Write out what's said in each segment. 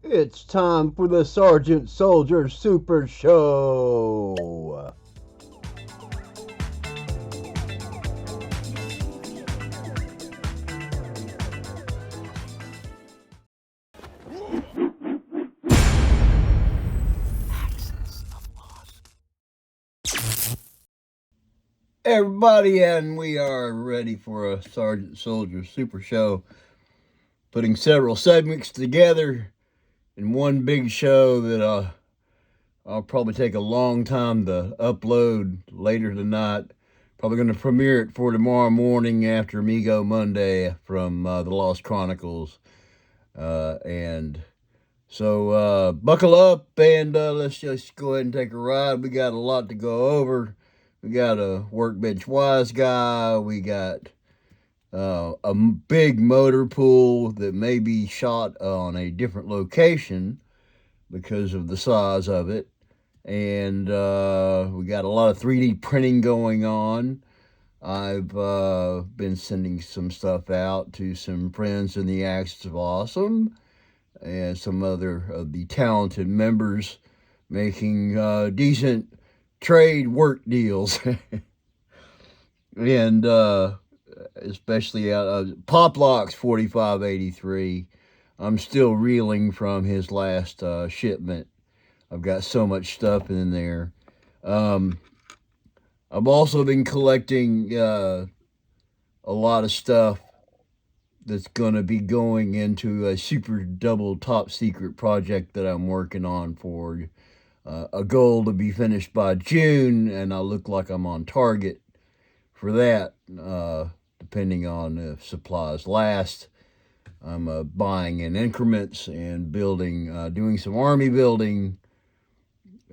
It's time for the Sergeant Soldier Super Show. Everybody, and we are ready for a Sergeant Soldier Super Show, putting several segments together in one big show that I'll probably take a long time to upload later tonight. Probably going to premiere it for tomorrow morning after Amigo Monday from the Lost Chronicles. And so buckle up and let's just go ahead and take a ride. We got a lot to go over. We got a workbench wise guy. We got a big motor pool that may be shot on a different location because of the size of it. And we got a lot of 3D printing going on. I've been sending some stuff out to some friends in the Axis of Awesome and some other of the talented members making decent trade work deals. And especially out of Poplocks 4583. I'm still reeling from his last shipment. I've got so much stuff in there. I've also been collecting a lot of stuff that's going to be going into a super double top secret project that I'm working on for a goal to be finished by June, and I look like I'm on target for that, depending on if supplies last. I'm buying in increments and building, doing some army building,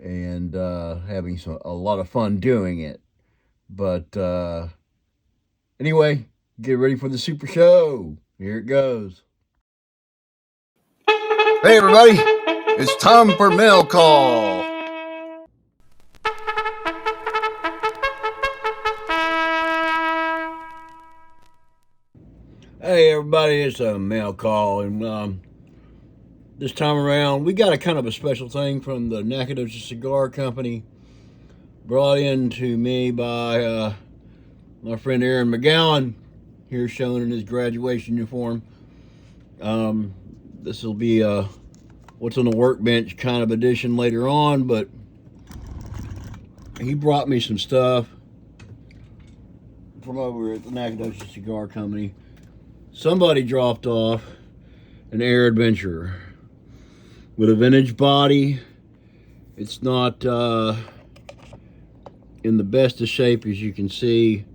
and having a lot of fun doing it. But anyway, get ready for the super show. Here it goes. Hey, everybody, it's time for mail call. Hey, everybody, it's a mail call, and this time around, we got a kind of a special thing from the Nacogdoches Cigar Company, brought in to me by my friend Aaron McGowan, here shown in his graduation uniform. This will be a what's on the workbench kind of edition later on, but he brought me some stuff from over at the Nacogdoches Cigar Company. Somebody dropped off an Air Adventurer with a vintage body. It's not in the best of shape, as you can see,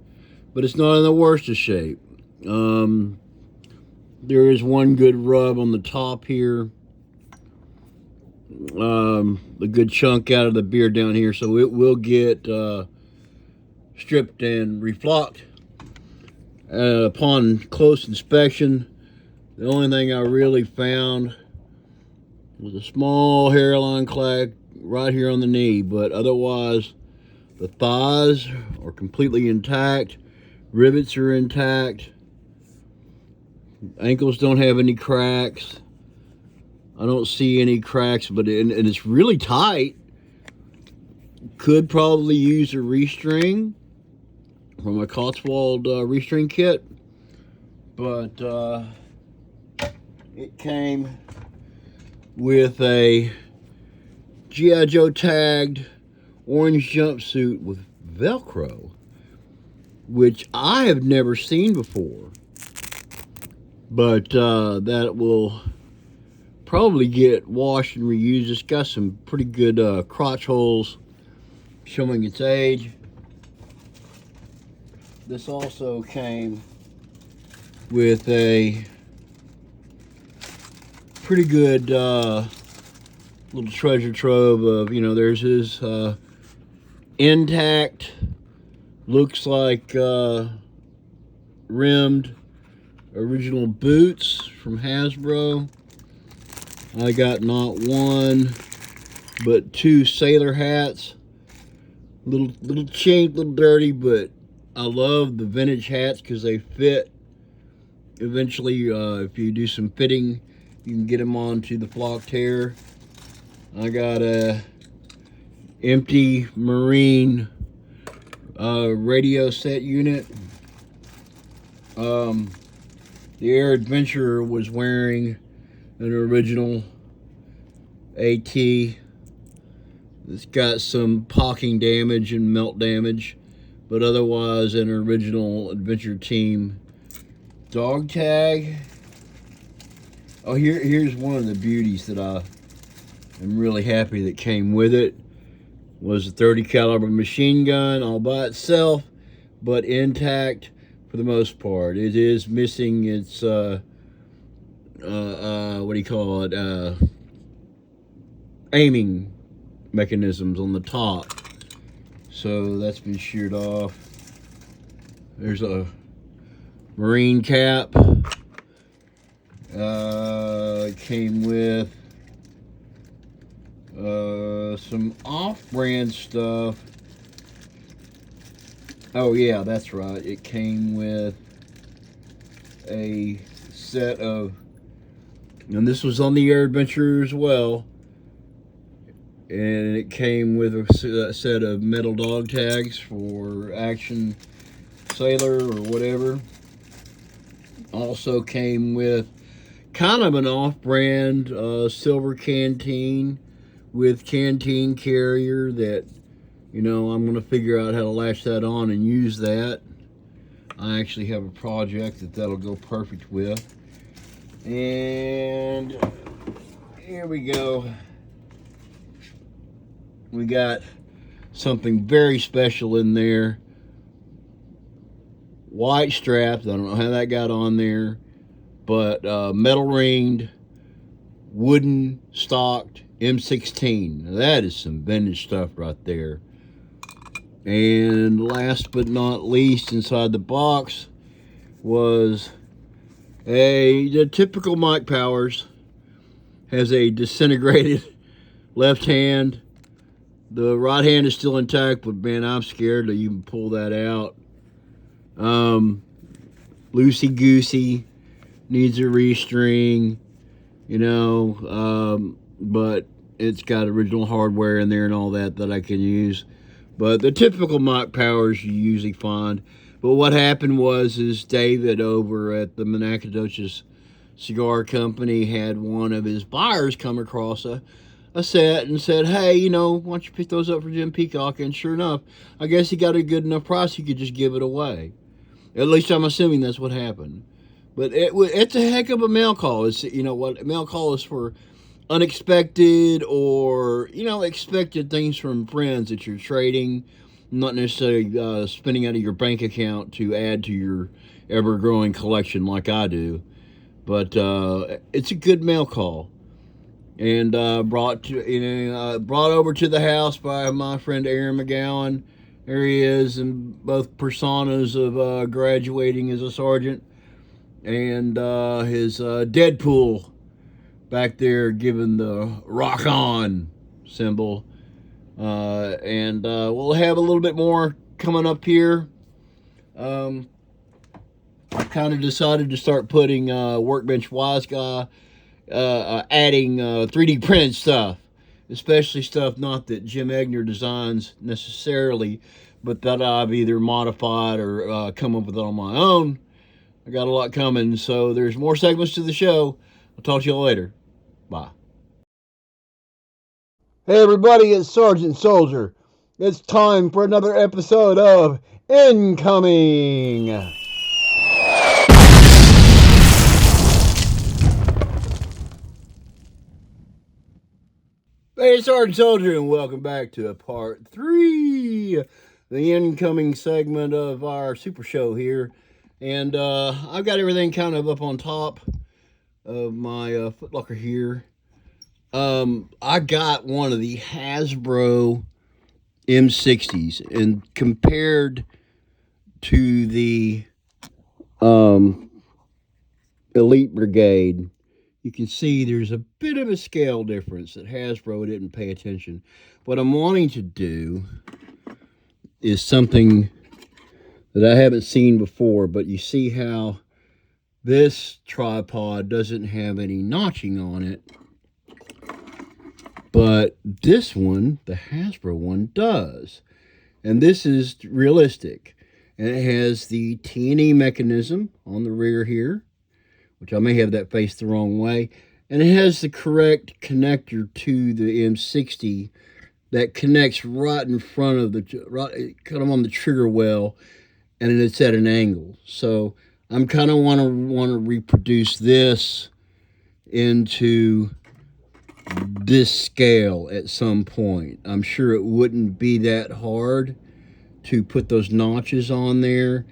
but it's not in the worst of shape. There is one good rub on the top here, a good chunk out of the beer down here, so it will get stripped and reflocked. Upon close inspection, the only thing I really found was a small hairline crack right here on the knee, but otherwise the thighs are completely intact, rivets are intact, ankles don't have any cracks. I don't see any cracks, but and it's really tight. Could probably use a restring from a Cotswold restring kit, but it came with a G.I. Joe tagged orange jumpsuit with Velcro, which I have never seen before, but that will probably get washed and reused. It's got some pretty good crotch holes showing its age. This also came with a pretty good little treasure trove of, there's his intact, looks like rimmed original boots from Hasbro. I got not one, but two sailor hats. Little chinked, little dirty, but I love the vintage hats because they fit. Eventually, if you do some fitting, You can get them onto the Flock Terror. I got a empty Marine radio set unit. The Air Adventurer was wearing an original AT. It's got some pocking damage and melt damage, but otherwise an original Adventure Team dog tag. Oh, here's one of the beauties that I am really happy that came with it. Was a 30 caliber machine gun all by itself, but intact for the most part. It is missing its what do you call it? Aiming mechanisms on the top. So that's been sheared off. There's a Marine cap. Came with some off-brand stuff. Oh yeah, that's right. It came with a set of, and this was on the Air Adventure as well, and it came with a set of metal dog tags for Action Sailor or whatever. Also came with kind of an off-brand silver canteen with canteen carrier that, you know, I'm going to figure out how to latch that on and use that. I actually have a project that'll go perfect with. And here we go. We got something very special in there. White straps. I don't know how that got on there. But metal ringed, wooden stocked M16. Now that is some vintage stuff right there. And last but not least, inside the box was the typical Mike Powers. Has a disintegrated left hand. The right hand is still intact, but man, I'm scared to even pull that out. Loosey goosey. Needs a restring, you know, but it's got original hardware in there and all that I can use. But the typical Mike Powers you usually find. But what happened is David over at the Nacogdoches Cigar Company had one of his buyers come across a set and said, hey, you know, why don't you pick those up for Jim Peacock? And sure enough, I guess he got a good enough price he could just give it away. At least I'm assuming that's what happened. But it's a heck of a mail call. It's, you know what, mail call is for unexpected or, you know, expected things from friends that you're trading, not necessarily spending out of your bank account to add to your ever-growing collection like I do. But it's a good mail call. And brought over to the house by my friend Aaron McGowan. There he is, in both personas of graduating as a sergeant. And his Deadpool back there giving the rock on symbol. And we'll have a little bit more coming up here. I kind of decided to start putting Workbench Wise Guy, adding 3D printed stuff, especially stuff not that Jim Egner designs necessarily, but that I've either modified or come up with on my own. I got a lot coming, so there's more segments to the show. I'll talk to you all later. Bye. Hey everybody, it's Sergeant Soldier. It's time for another episode of Incoming. Hey, it's Sergeant Soldier, and welcome back to part 3, the incoming segment of our super show here. And I've got everything kind of up on top of my footlocker here. I got one of the Hasbro M60s, and compared to the Elite Brigade, you can see there's a bit of a scale difference that Hasbro didn't pay attention. What I'm wanting to do is something that I haven't seen before, but you see how This tripod doesn't have any notching on it, but this one, the Hasbro one, does. And this is realistic. And it has the T&E mechanism on the rear here, which I may have that faced the wrong way. And it has the correct connector to the M60 that connects right in front of the, right, kind of on the trigger well, and it's at an angle. So I'm kind of want to reproduce this into this scale at some point. I'm sure it wouldn't be that hard to put those notches on there.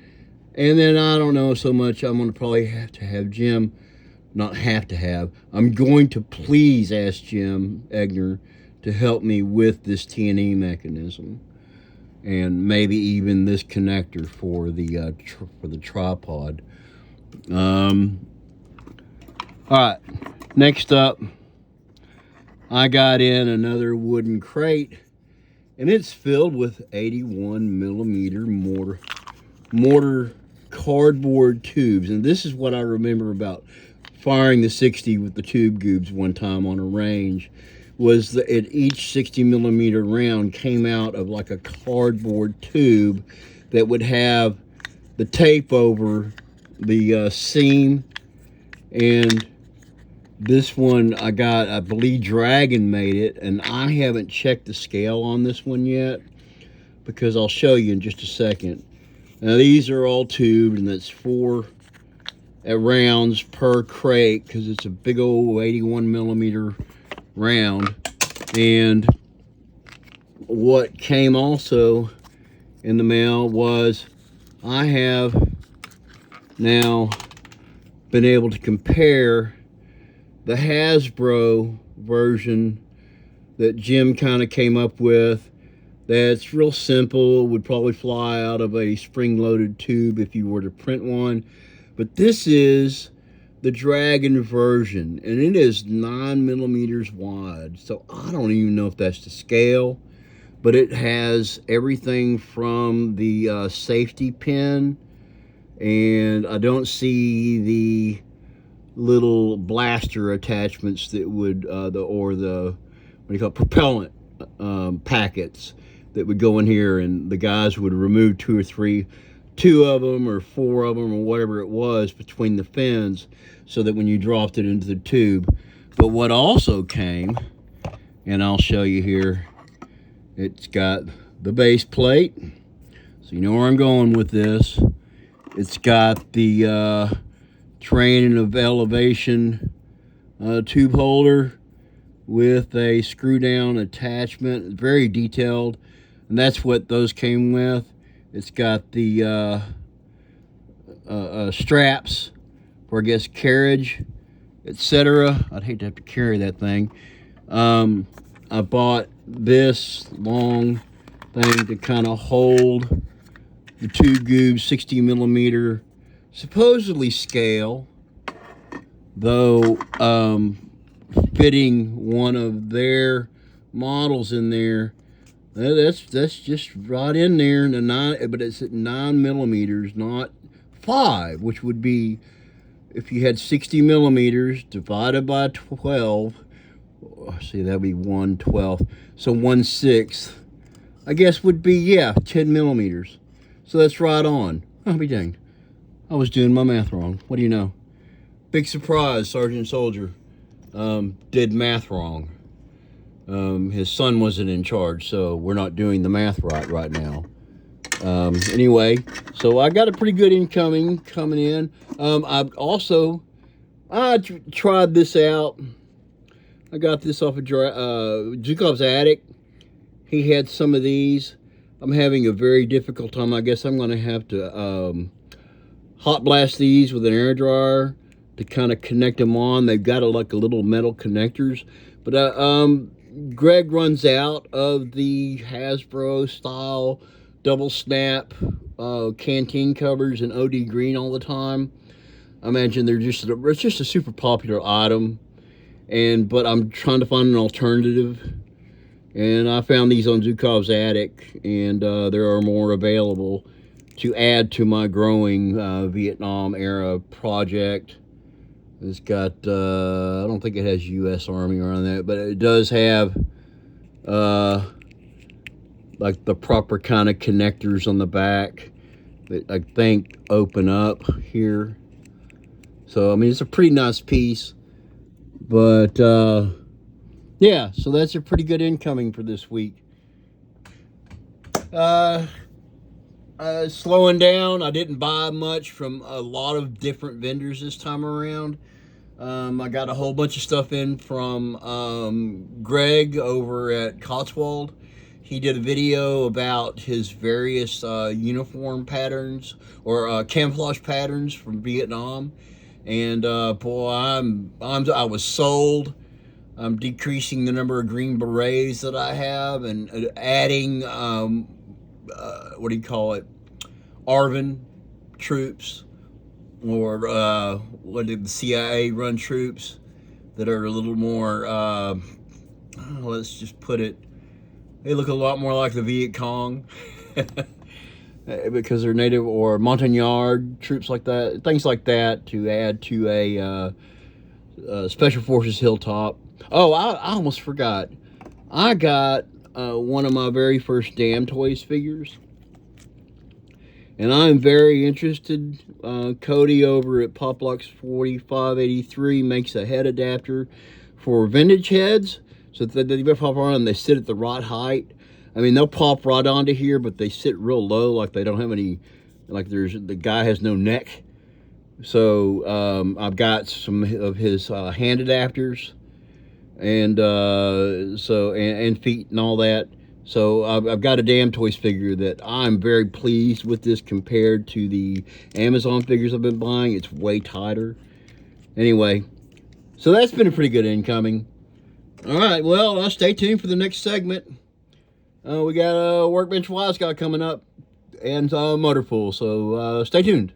And then I don't know so much, I'm going to probably have to have Jim, not have to have, I'm going to please ask Jim Egner to help me with this T&E mechanism. And maybe even this connector for the tripod. All right, next up, I got in another wooden crate, and it's filled with 81 millimeter mortar cardboard tubes. And this is what I remember about firing the 60 with the tube goobs one time on a range, was that each 60 millimeter round came out of like a cardboard tube that would have the tape over the seam. And this one I got, I believe Dragon made it, and I haven't checked the scale on this one yet because I'll show you in just a second. Now these are all tubed, and that's 4 rounds per crate because it's a big old 81 millimeter round. And what came also in the mail was I have now been able to compare the Hasbro version that Jim kind of came up with. That's real simple, would probably fly out of a spring-loaded tube if you were to print one. But this is the Dragon version, and it is 9 millimeters wide. So I don't even know if that's the scale, but it has everything from the safety pin, and I don't see the little blaster attachments that would, what do you call it, propellant packets that would go in here, and the guys would remove 2 of them or 4 of them or whatever it was between the fins so that when you dropped it into the tube. But what also came, and I'll show you here, it's got the base plate, so you know where I'm going with this. It's got the terrain of elevation tube holder with a screw down attachment, very detailed, and that's what those came with. It's got the straps for, I guess, carriage, etc. I'd hate to have to carry that thing. I bought this long thing to kind of hold the tube goobs, 60 millimeter, supposedly scale, though fitting one of their models in there, that's just right in there, but it's at 9 millimeters, not 5, which would be, if you had 60 millimeters divided by 12, see, that'd be 1/12, so 1/6, I guess would be, yeah, 10 millimeters. So that's right on. I'll be danged. I was doing my math wrong. What do you know? Big surprise, Sergeant Soldier did math wrong. His son wasn't in charge, so we're not doing the math right now. Anyway, so I got a pretty good incoming coming in. I've also, tried this out. I got this off of Zukov's Attic. He had some of these. I'm having a very difficult time. I guess I'm going to have to hot blast these with an air dryer to kind of connect them on. They've got like a little metal connectors. But Greg runs out of the Hasbro style double snap canteen covers in OD green all the time. I imagine it's just a super popular item. But I'm trying to find an alternative. And I found these on Zukov's Attic, and there are more available to add to my growing Vietnam era project. It's got, I don't think it has U.S. Army on that, but it does have like the proper kind of connectors on the back that I think open up here. So, I mean, it's a pretty nice piece. But, yeah, so that's a pretty good incoming for this week. Slowing down. I didn't buy much from a lot of different vendors this time around. I got a whole bunch of stuff in from Greg over at Cotswold. He did a video about his various uniform patterns or camouflage patterns from Vietnam, and boy, I was sold. I'm decreasing the number of green berets that I have and adding what do you call it, ARVN troops, or what did the CIA run troops that are a little more, let's just put it, they look a lot more like the Viet Cong because they're native, or Montagnard troops like that, things like that, to add to a Special Forces Hilltop. Oh, I almost forgot. I got one of my very first Damn Toys figures. And I'm very interested. Cody over at Poplux 4583 makes a head adapter for vintage heads. So that they pop on and they sit at the right height. I mean, they'll pop right onto here, but they sit real low, like they don't have any, like the guy has no neck. So I've got some of his hand adapters, and and feet and all that. So I've got a Damn Toys figure that I'm very pleased with this compared to the Amazon figures I've been buying. It's way tighter. Anyway, so that's been a pretty good incoming. All right, well, stay tuned for the next segment. We got a Workbench Wise Guy coming up and Motorpool, so stay tuned.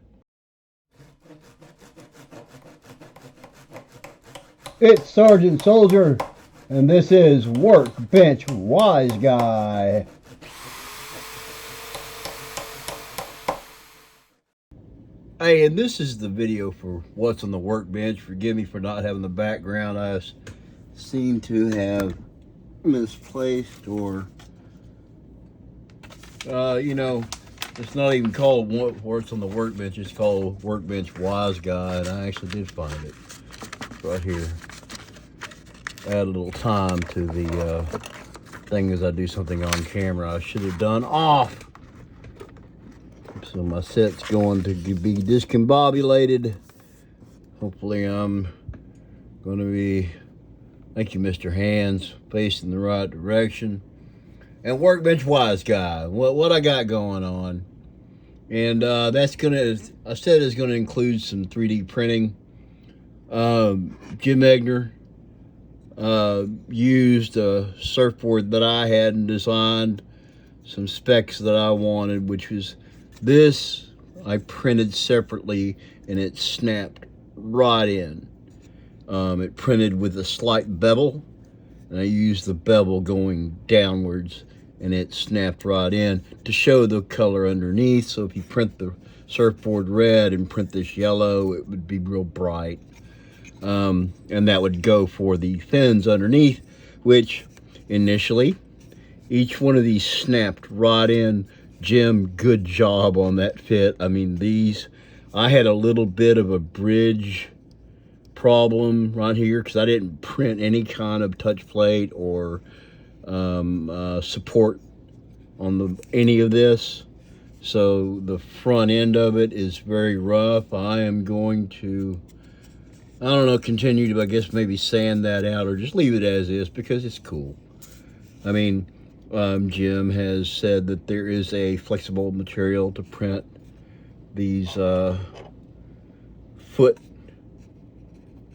It's Sergeant Soldier, and this is Workbench Wise Guy. Hey, and this is the video for what's on the workbench. Forgive me for not having the background. I seem to have misplaced, or you know, it's not even called what's on the workbench. It's called Workbench Wise Guy, and I actually did find it right here. Add a little time to the thing as I do something on camera I should have done off. So my set's going to be discombobulated. Hopefully I'm going to be, thank you Mr. Hands, facing the right direction. And Workbench Wise Guy, what I got going on. And that's gonna, I said it's gonna include some 3D printing. Jim Egner used a surfboard that I hadn't designed, some specs that I wanted, which was this. I printed separately and it snapped right in. It printed with a slight bevel, and I used the bevel going downwards, and it snapped right in to show the color underneath. So if you print the surfboard red and print this yellow, it would be real bright. And that would go for the fins underneath, which initially each one of these snapped right in. Jim, good job on that fit. I mean, these, I had a little bit of a bridge problem right here because I didn't print any kind of touch plate or support on any of this. So the front end of it is very rough. I am going to, I don't know, continue to, I guess, maybe sand that out or just leave it as is because it's cool. I mean, Jim has said that there is a flexible material to print these foot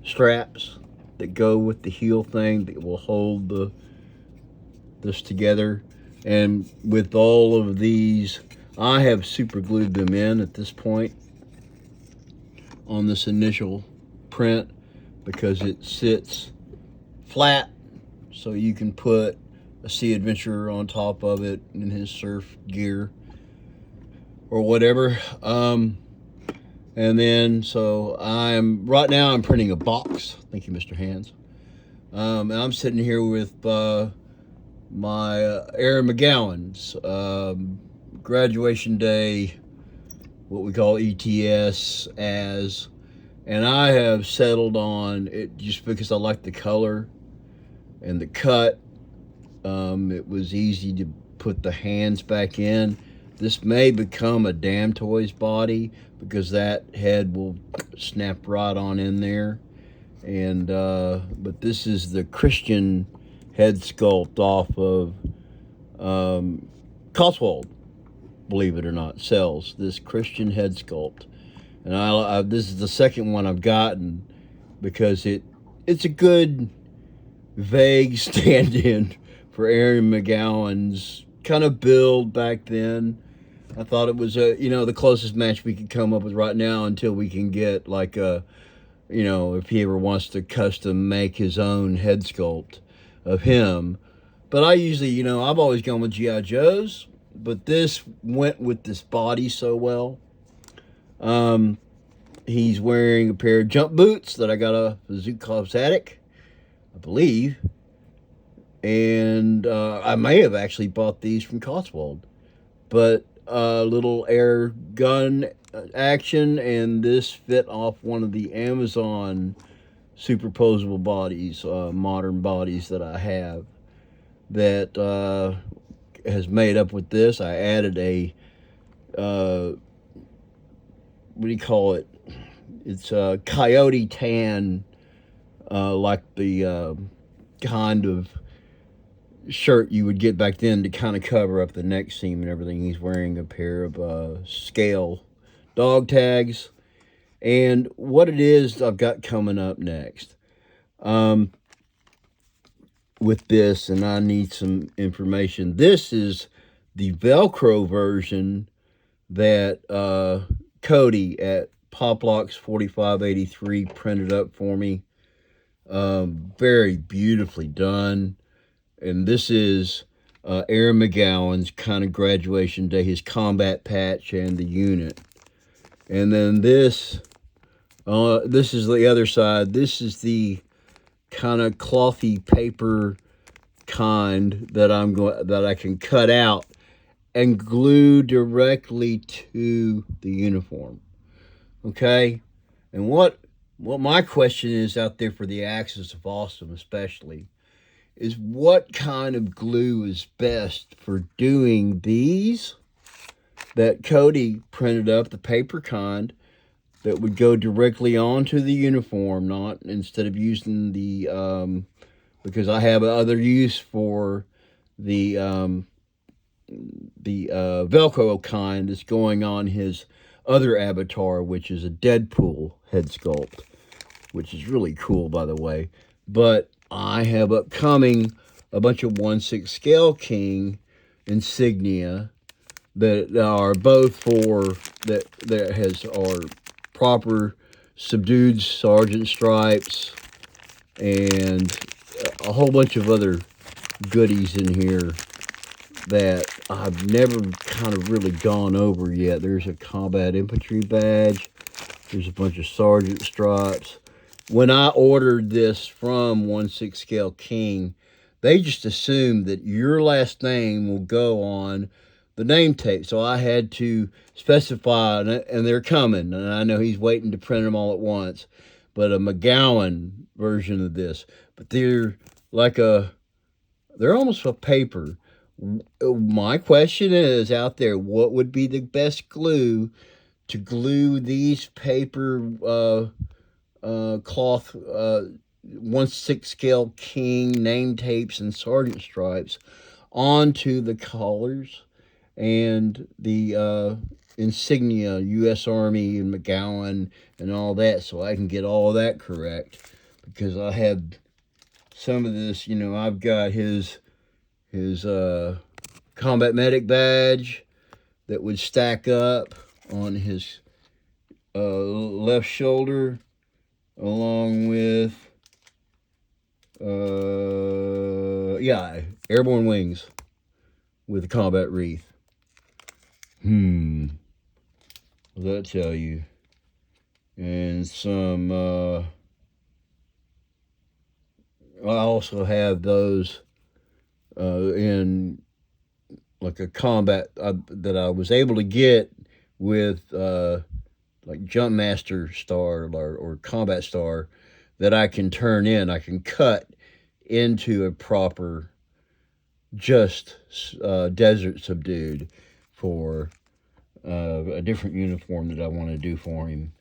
straps that go with the heel thing that will hold this together. And with all of these, I have super glued them in at this point on this initial print because it sits flat, so you can put a Sea Adventurer on top of it in his surf gear. or whatever. And then, so right now I'm printing a box. Thank you, Mr. Hands. And I'm sitting here with my Aaron McGowan's graduation day, what we call ETS as, and I have settled on it just because I like the color and the cut. It was easy to put the hands back in. This may become a Damn Toys body because that head will snap right on in there. And but this is the Christian head sculpt off of Cotswold, believe it or not, sells this Christian head sculpt. And this is the second one I've gotten because it's a good vague stand-in for Aaron McGowan's kind of build back then. I thought it was the closest match we could come up with right now until we can get like a, if he ever wants to custom make his own head sculpt of him. But I usually, I've always gone with G.I. Joe's, but this went with this body so well. He's wearing a pair of jump boots that I got off of Zukhov's attic, I believe. And I may have actually bought these from Cotswold. But a little air gun action, and this fit off one of the Amazon superposable bodies, modern bodies that I have that has made up with this. I added a, what do you call it? It's a coyote tan, like the kind of shirt you would get back then to kind of cover up the neck seam and everything. He's wearing a pair of scale dog tags. And what it is I've got coming up next with this, and I need some information. This is the Velcro version that Cody at Poplocks 4583 printed up for me. Very beautifully done. And this is Aaron McGowan's kind of graduation day, his combat patch and the unit. And then this is the other side. This is the kind of clothy paper kind that I can cut out and glue directly to the uniform. Okay? And what my question is out there for the Axis of Awesome especially is what kind of glue is best for doing these that Cody printed up, the paper kind, that would go directly onto the uniform, not instead of using the, because I have other use for the Velcro kind that's going on his other avatar, which is a Deadpool head sculpt, which is really cool, by the way. But I have upcoming a bunch of 1/6 scale King insignia that are both for are proper subdued sergeant stripes and a whole bunch of other goodies in here that I've never kind of really gone over yet. There's a combat infantry badge. There's a bunch of sergeant stripes. When I ordered this from 1/6 scale King, they just assumed that your last name will go on the name tape. So I had to specify, and they're coming, and I know he's waiting to print them all at once, but a McGowan version of this. But they're almost a paper. My question is out there, what would be the best glue to glue these paper cloth 1/6 scale King name tapes and sergeant stripes onto the collars and the insignia, U.S. Army and McGowan and all that, so I can get all that correct, because I had some of this, I've got his combat medic badge that would stack up on his left shoulder, along with airborne wings with a combat wreath. What does that tell you? And some, I also have those in like a combat that I was able to get with like Jumpmaster Star or Combat Star that I can turn in. I can cut into a proper just Desert Subdued for a different uniform that I want to do for him.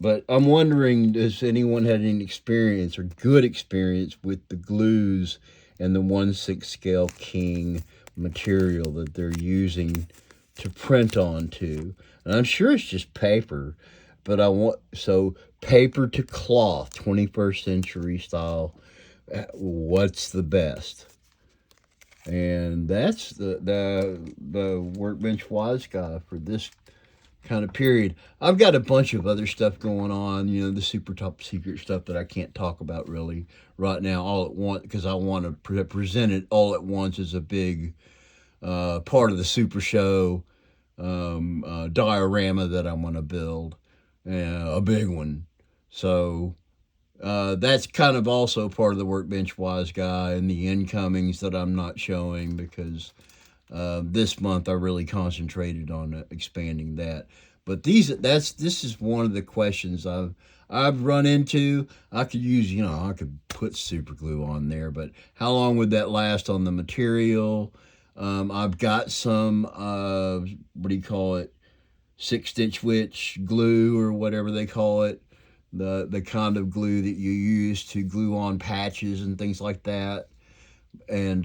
But I'm wondering, does anyone had any experience or good experience with the glues and the 1/6 scale king material that they're using to print onto? And I'm sure it's just paper, but paper to cloth, 21st century style. What's the best? And that's the Workbench Wise Guy for this kind of period. I've got a bunch of other stuff going on, the super top secret stuff that I can't talk about really right now all at once because I want to present it all at once as a big part of the super show diorama that I want to build, a big one. So that's kind of also part of the Workbench Wise Guy and the incomings that I'm not showing because this month I really concentrated on expanding that. But this is one of the questions I've run into. I could use, I could put super glue on there, but how long would that last on the material? I've got some what do you call it? 6-stitch witch glue or whatever they call it. The kind of glue that you use to glue on patches and things like that. And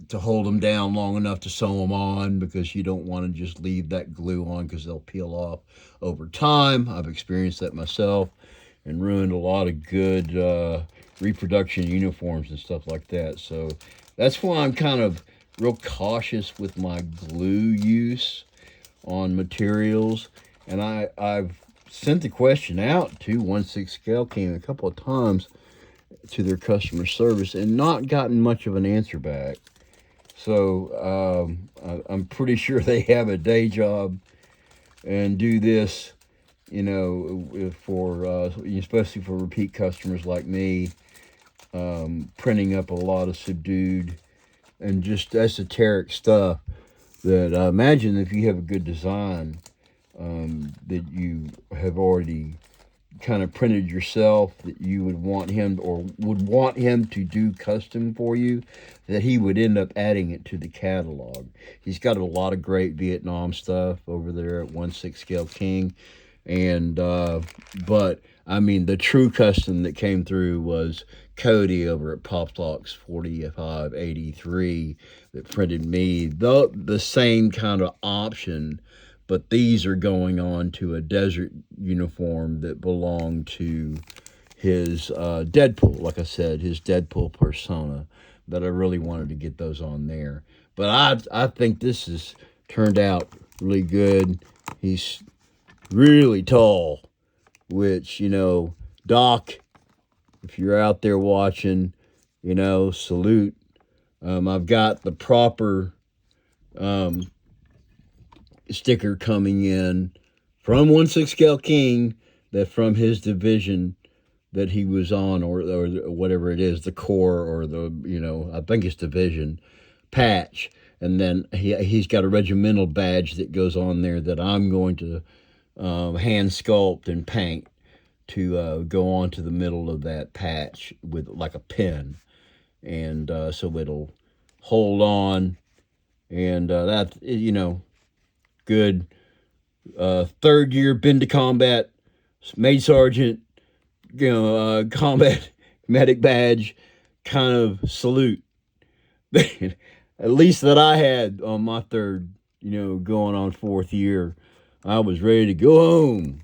to hold them down long enough to sew them on because you don't want to just leave that glue on because they'll peel off over time. I've experienced that myself and ruined a lot of good reproduction uniforms and stuff like that. So that's why I'm kind of real cautious with my glue use on materials. And I've sent the question out to 1/6 Scale King a couple of times to their customer service and not gotten much of an answer back. So I'm pretty sure they have a day job and do this, for especially for repeat customers like me, printing up a lot of subdued and just esoteric stuff that I imagine if you have a good design that you have already kind of printed yourself, that you would want him to do custom for you, that he would end up adding it to the catalog. He's got a lot of great Vietnam stuff over there at 1/6 Scale King. And but I mean the true custom that came through was Cody over at Popstocks 4583 that printed me the same kind of option, but these are going on to a desert uniform that belonged to his Deadpool, like I said, his Deadpool persona, that I really wanted to get those on there. But I think this has turned out really good. He's really tall, which, Doc, if you're out there watching, salute. I've got the proper sticker coming in from 1/6 Scale King that from his division that he was on, or whatever it is, the core or the, I think it's division patch. And then he's got a regimental badge that goes on there that I'm going to hand sculpt and paint to go onto the middle of that patch with like a pin. And so it'll hold on. And that, good. Third year, been to combat, made sergeant, combat medic badge, kind of salute. At least that I had on my third, going on fourth year. I was ready to go home.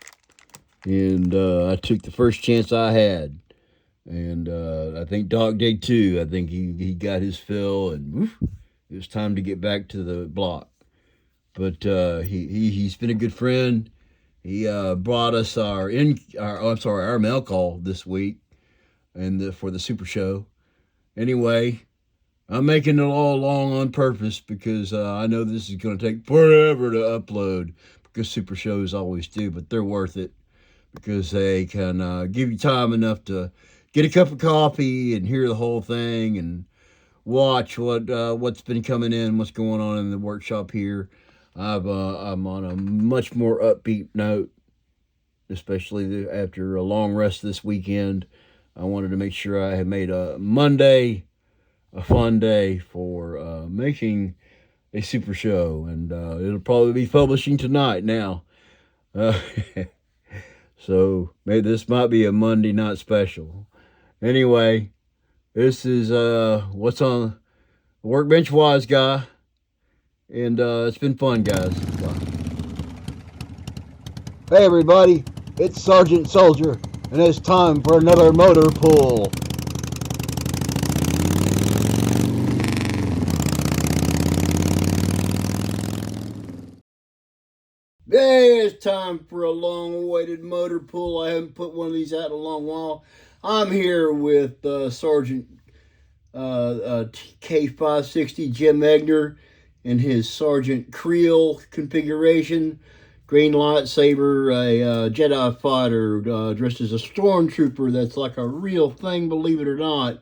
And I took the first chance I had. And I think Doc did too. I think he got his fill, and woof, it was time to get back to the block. But he's been a good friend. He brought us our mail call this week, and for the Super Show. Anyway, I'm making it all long on purpose because I know this is going to take forever to upload because super shows always do, but they're worth it because they can give you time enough to get a cup of coffee and hear the whole thing and watch what's been coming in, what's going on in the workshop here. I'm on a much more upbeat note, especially after a long rest this weekend. I wanted to make sure I had made a Monday a fun day for making a super show, and it'll probably be publishing tonight now. Uh, so maybe this might be a Monday night special. Anyway, this is what's on Workbench Wise Guy, and it's been fun, guys. Bye. Hey everybody, it's Sergeant Soldier, and it's time for another motor pull. Hey, it's time for a long-awaited motor pull. I haven't put one of these out in a long while. I'm here with Sergeant K560 Jim Egner in his Sergeant Creel configuration. Green lightsaber, a Jedi fighter dressed as a stormtrooper. That's like a real thing, believe it or not.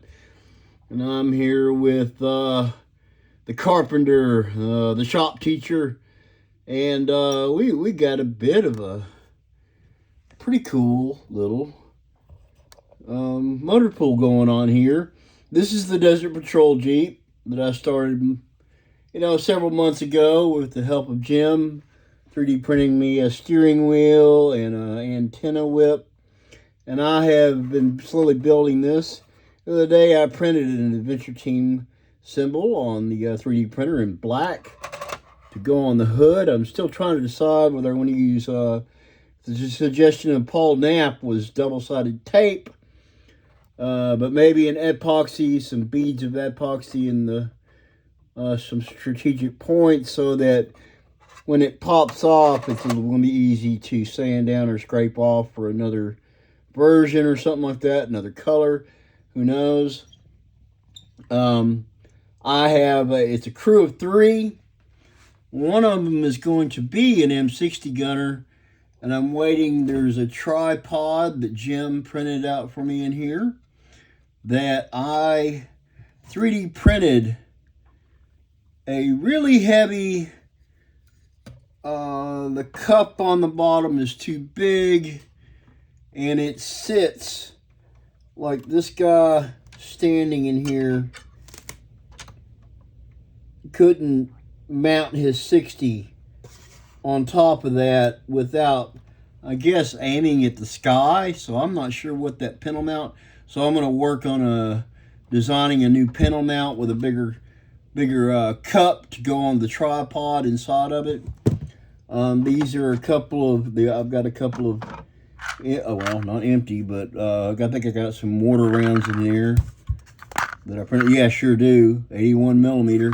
And I'm here with the carpenter, the shop teacher, and we got a bit of a pretty cool little motor pool going on here. This is the Desert Patrol Jeep that I started, several months ago with the help of Jim, 3D printing me a steering wheel and an antenna whip. And I have been slowly building this. The other day I printed an Adventure Team symbol on the 3D printer in black to go on the hood. I'm still trying to decide whether I want to use the suggestion of Paul Knapp was double-sided tape, but maybe an epoxy, some beads of epoxy in the some strategic points so that when it pops off, it's going to be easy to sand down or scrape off for another version or something like that, another color. Who knows? I have it's a crew of 3. One of them is going to be an M60 gunner, and I'm waiting. There's a tripod that Jim printed out for me in here that I 3D printed a really heavy, the cup on the bottom is too big, and it sits like this guy standing in here couldn't mount his 60 on top of that without, I guess, aiming at the sky. So I'm not sure what that pintle mount. So I'm going to work on designing a new pintle mount with a bigger cup to go on the tripod inside of it. These are a couple of I've got a couple of, well, not empty, but I think I got some mortar rounds in there that I printed. Yeah, sure do. 81 millimeter.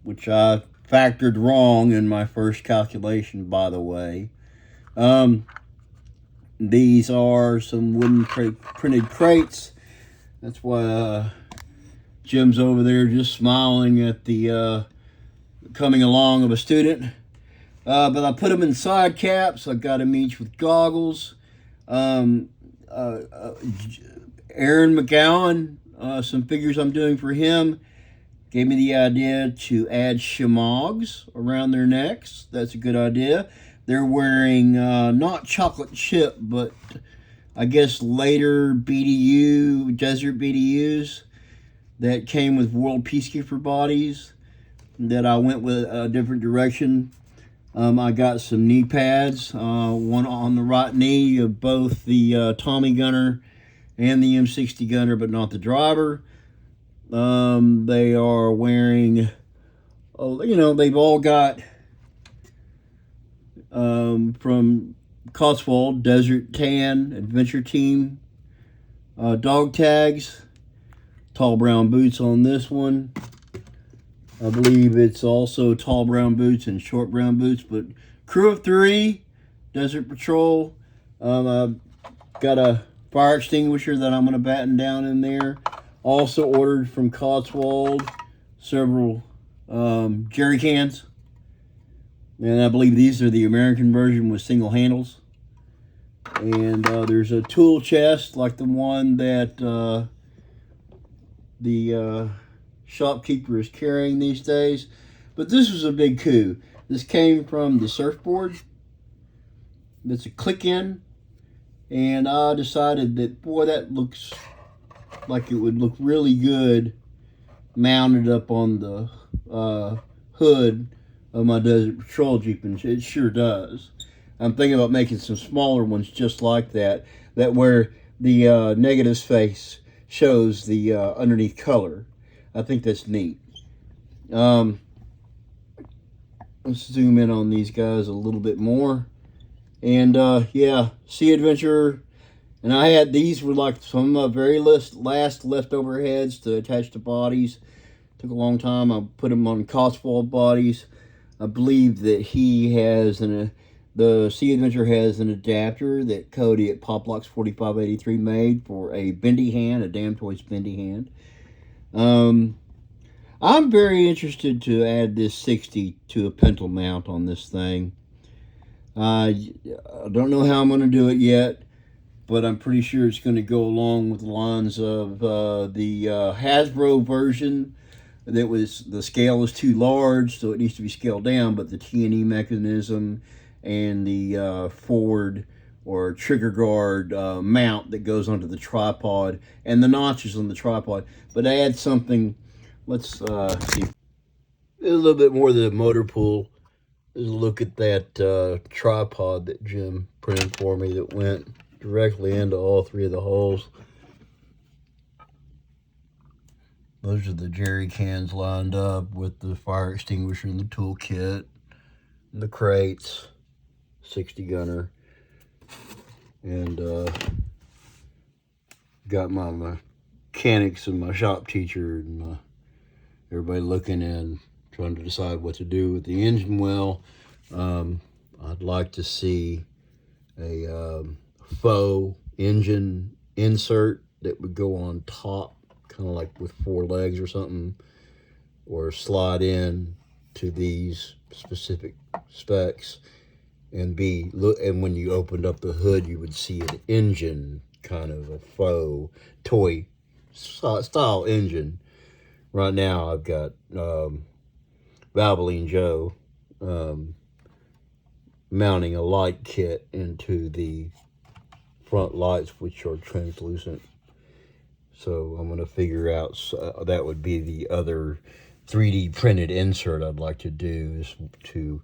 Which I factored wrong in my first calculation, by the way. These are some wooden printed crates. That's why Jim's over there just smiling at the coming along of a student. But I put them in side caps. I got them each with goggles. Aaron McGowan, some figures I'm doing for him, gave me the idea to add shimogs around their necks. That's a good idea. They're wearing not chocolate chip, but I guess later desert BDUs that came with World Peacekeeper bodies that I went with a different direction. I got some knee pads, one on the right knee of both the Tommy gunner and the M60 gunner, but not the driver. They are wearing, they've all got from Cotswold Desert Tan Adventure Team dog tags, tall brown boots on this one. I believe it's also tall brown boots and short brown boots, but crew of 3, Desert Patrol. I've got a fire extinguisher that I'm going to batten down in there. Also ordered from Cotswold several jerry cans. And I believe these are the American version with single handles. And there's a tool chest like the one that the shopkeeper is carrying these days. But this was a big coup. This came from the surfboard. It's a click-in. And I decided that, boy, that looks like it would look really good mounted up on the hood of my Desert Patrol Jeep, and it sure does. I'm thinking about making some smaller ones just like that, where the negative space shows the underneath color. I think that's neat. Let's zoom in on these guys a little bit more. And yeah, Sea Adventure. And I had, these were like some of my very last leftover heads to attach to bodies. Took a long time. I put them on Cotswold bodies. I believe that he has the Sea Adventure has an adapter that Cody at Poplocks 4583 made for a bendy hand, a Damn Toys bendy hand. I'm very interested to add this 60 to a Pentel mount on this thing. I don't know how I'm going to do it yet, but I'm pretty sure it's going to go along with the lines of the Hasbro version. That was, the scale is too large, so it needs to be scaled down, but the T&E mechanism and the forward or trigger guard mount that goes onto the tripod and the notches on the tripod. But I add something, let's see, a little bit more of the motor pool. There's a look at that tripod that Jim printed for me that went directly into all three of the holes. Those are the jerry cans lined up with the fire extinguisher and the toolkit, and the crates, 60 gunner, and got my mechanics and my shop teacher and everybody looking in, trying to decide what to do with the engine well. I'd like to see a faux engine insert that would go on top, kind of like with 4 legs or something, or slide in to these specific specs, and and when you opened up the hood, you would see an engine, kind of a faux toy style engine. Right now, I've got Valvoline Joe mounting a light kit into the front lights, which are translucent. So I'm going to figure out, that would be the other 3D printed insert I'd like to do, is to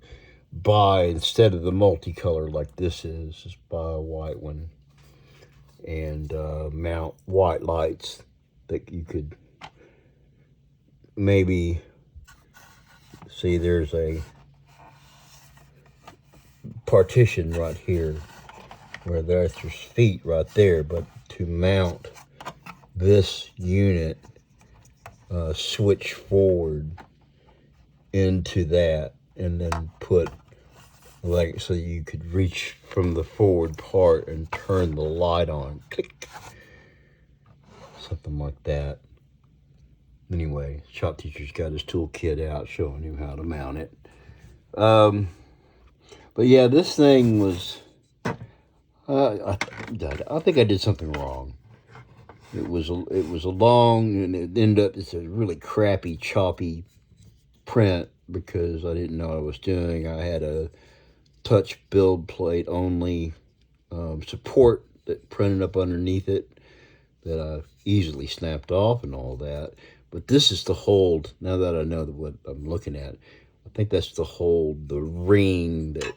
buy, instead of the multicolor like this is, just buy a white one and mount white lights that you could maybe see. There's a partition right here where there's your feet right there, but to mount this unit, switch forward into that, and then put, like, so you could reach from the forward part and turn the light on, click, something like that. Anyway, shop teacher's got his toolkit out showing him how to mount it. But yeah, this thing was, I think I did something wrong. It was a long, and it ended up, it's a really crappy, choppy print because I didn't know what I was doing. I had a touch build plate only support that printed up underneath it that I easily snapped off and all that. But this is to hold, now that I know what I'm looking at, I think that's to hold the ring that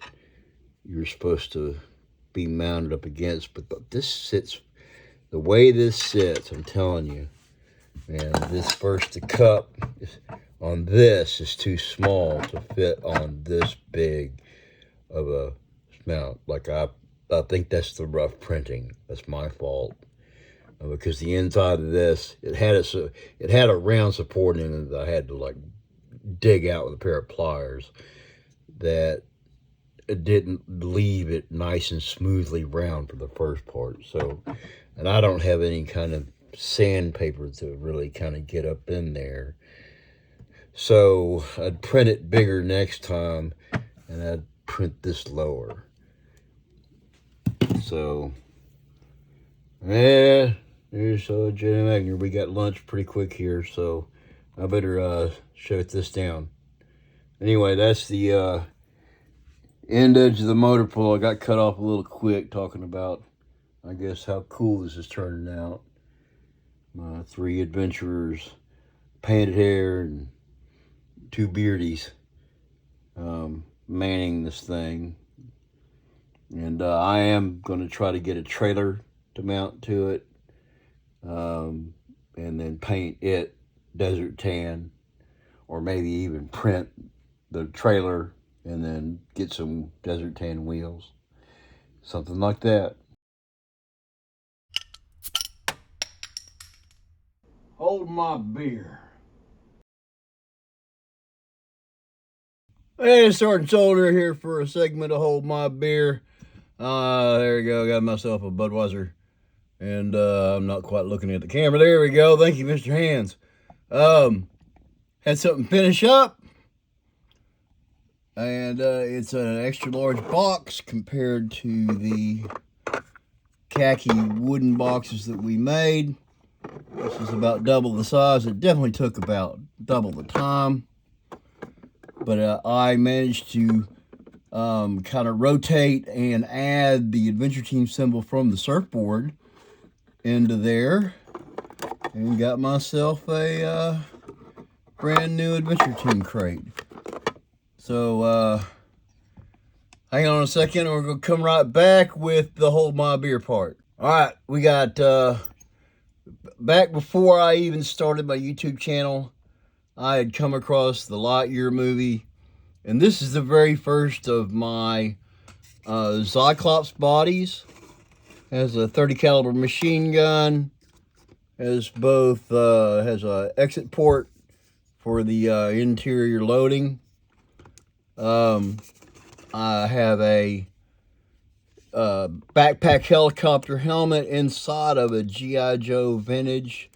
you're supposed to be mounted up against. But this sits, the way this sits, I'm telling you, man, the cup on this is too small to fit on this big of a mount. Like, I think that's the rough printing. That's my fault. Because the inside of this, it had a round support in it that I had to like dig out with a pair of pliers, that it didn't leave it nice and smoothly round for the first part. So, and I don't have any kind of sandpaper to really kind of get up in there. So I'd print it bigger next time, and I'd print this lower. So, yeah, there's Jenny Magner. We got lunch pretty quick here, so I better shut this down. Anyway, that's the end edge of the motor pool. I got cut off a little quick talking about, I guess, how cool this is turning out. My 3 adventurers, painted hair, and 2 beardies manning this thing. And I am going to try to get a trailer to mount to it, and then paint it desert tan, or maybe even print the trailer and then get some desert tan wheels. Something like that. Hold my beer. Hey, Sergeant Soldier here for a segment of Hold My Beer. There we go. Got myself a Budweiser. And I'm not quite looking at the camera. There we go. Thank you, Mr. Hands. Had something finish up. And it's an extra large box compared to the khaki wooden boxes that we made. This is about double the size. It definitely took about double the time. But I managed to kind of rotate and add the Adventure Team symbol from the surfboard into there, and got myself a brand new Adventure Team crate. So hang on a second, we're gonna come right back with the Hold My Beer part. All right, we got back before I even started my YouTube channel, I had come across the Lightyear movie, and this is the very first of my Cyclops bodies. Has a 30 caliber machine gun, has both has a exit port for the interior loading. I have a backpack helicopter helmet inside of a G.I. Joe vintage,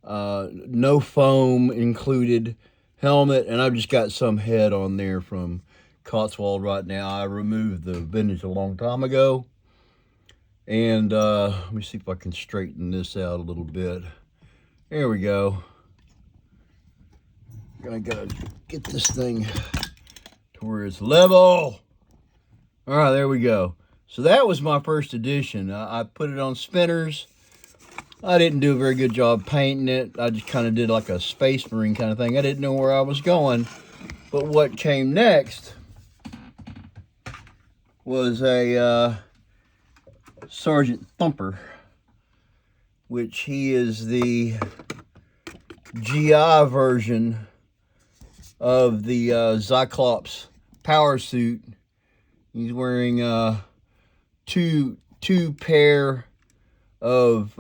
no foam included helmet, and I've just got some head on there from Cotswold right now. I removed the vintage a long time ago. And let me see if I can straighten this out a little bit. There we go. I gotta get this thing to where it's level. All right, there we go. So that was my first edition. I put it on spinners. I didn't do a very good job painting it. I just kind of did like a Space Marine kind of thing. I didn't know where I was going. But what came next was a Sergeant Thumper, which he is the GI version of the Cyclops power suit. He's wearing two pair of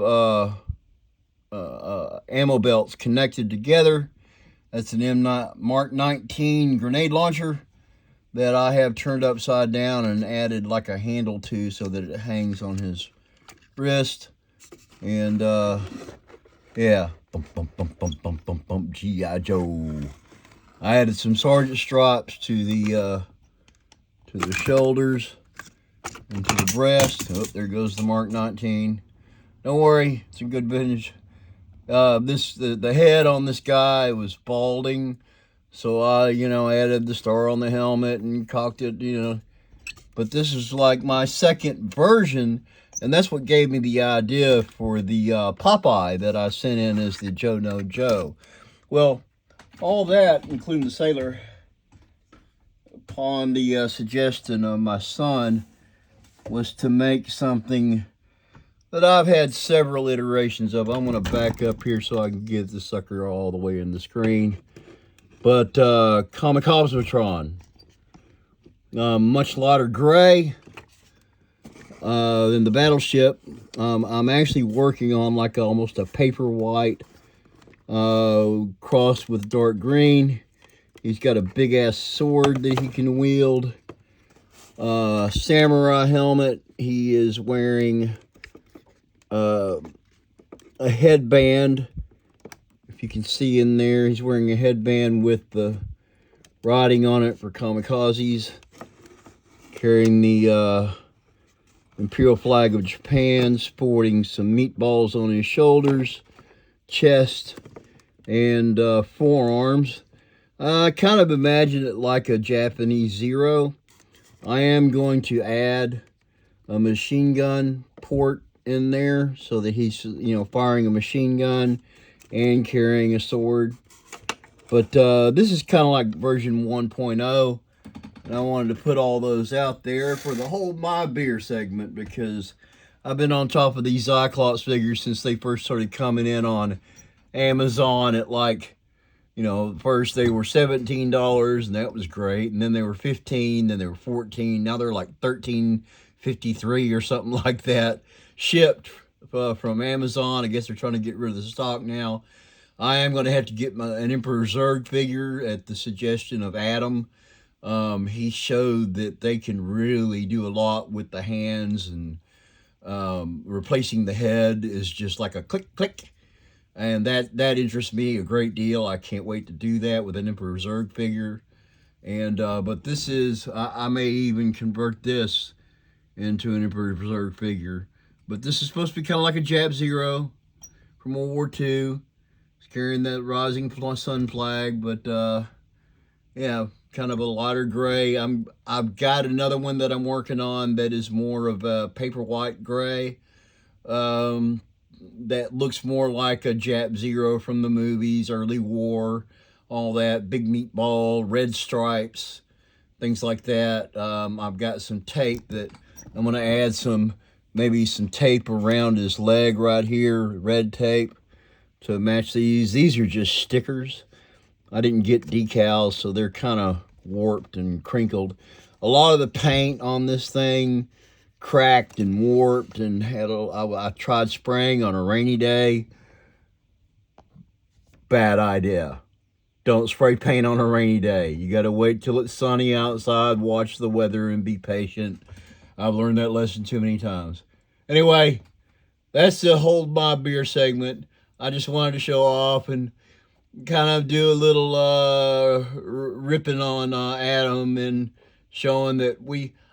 ammo belts connected together. That's an Mark 19 grenade launcher that I have turned upside down and added like a handle to so that it hangs on his wrist. And yeah, bump, bump, bump, bump, bump, bump, bump, G.I. Joe. I added some sergeant stripes to the shoulders and to the breast. Oh, there goes the Mark 19. Don't worry, it's a good vintage. The head on this guy was balding. So I, added the star on the helmet and cocked it, But this is like my second version, and that's what gave me the idea for the Popeye that I sent in as the Joe No Joe. Well, all that, including the sailor, upon the suggestion of my son, was to make something that I've had several iterations of. I'm going to back up here so I can get the sucker all the way in the screen. But Comic Cosmotron, much lighter gray than the Battleship. I'm actually working on like almost a paper white crossed with dark green. He's got a big ass sword that he can wield. Samurai helmet. He is wearing a headband. If you can see in there, he's wearing a headband with the writing on it for Kamikazes. Carrying the Imperial flag of Japan, sporting some meatballs on his shoulders, chest, and forearms. I kind of imagine it like a Japanese Zero. I am going to add a machine gun port in there so that he's, firing a machine gun and carrying a sword. But this is kind of like version 1.0. And I wanted to put all those out there for the Hold My Beer segment, because I've been on top of these Cyclops figures since they first started coming in on Amazon at first they were $17 and that was great. And then they were $15, then they were $14. Now they're like $13.53 or something like that, shipped from Amazon. I guess they're trying to get rid of the stock now. I am going to have to get an Emperor Zurg figure at the suggestion of Adam. He showed that they can really do a lot with the hands, and replacing the head is just like a click, click. And that interests me a great deal. I can't wait to do that with an Emperor Zurg figure. And but this is, I may even convert this into an Emperor Zurg figure. But this is supposed to be kind of like a Jap Zero from World War II. It's carrying that rising sun flag, but yeah, kind of a lighter gray. I've got another one that I'm working on that is more of a paper white gray. That looks more like a Jap Zero from the movies, early war, all that, big meatball, red stripes, things like that. I've got some tape that I'm going to add maybe some tape around his leg right here, red tape, to match these. These are just stickers. I didn't get decals, so they're kind of warped and crinkled. A lot of the paint on this thing cracked and warped, and I tried spraying on a rainy day. Bad idea. Don't spray paint on a rainy day. You got to wait till it's sunny outside, watch the weather, and be patient. I've learned that lesson too many times. Anyway, that's the Hold My Beer segment. I just wanted to show off and kind of do a little ripping on Adam, and showing that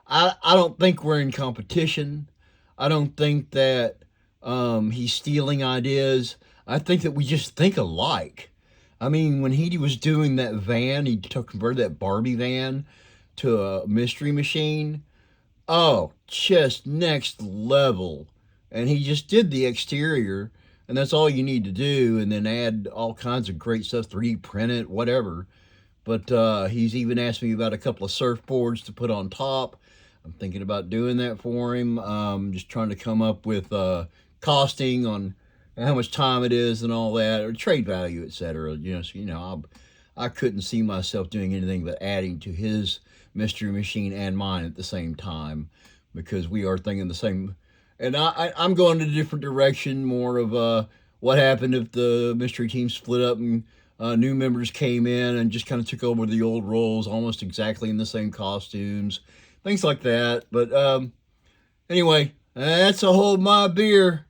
I don't think we're in competition. I don't think that he's stealing ideas. I think that we just think alike. I mean, when he was doing that van, he converted that Barbie van to a Mystery Machine. Oh, just next level. And he just did the exterior, and that's all you need to do, and then add all kinds of great stuff, 3D print it, whatever. But he's even asked me about a couple of surfboards to put on top. I'm thinking about doing that for him. Just trying to come up with costing on how much time it is and all that, or trade value, etc. I couldn't see myself doing anything but adding to his Mystery Machine and mine at the same time, because we are thinking the same. And I'm going in a different direction, more of what happened if the mystery team split up and new members came in and just kind of took over the old roles, almost exactly in the same costumes, things like that. But anyway, that's a Hold My Beer.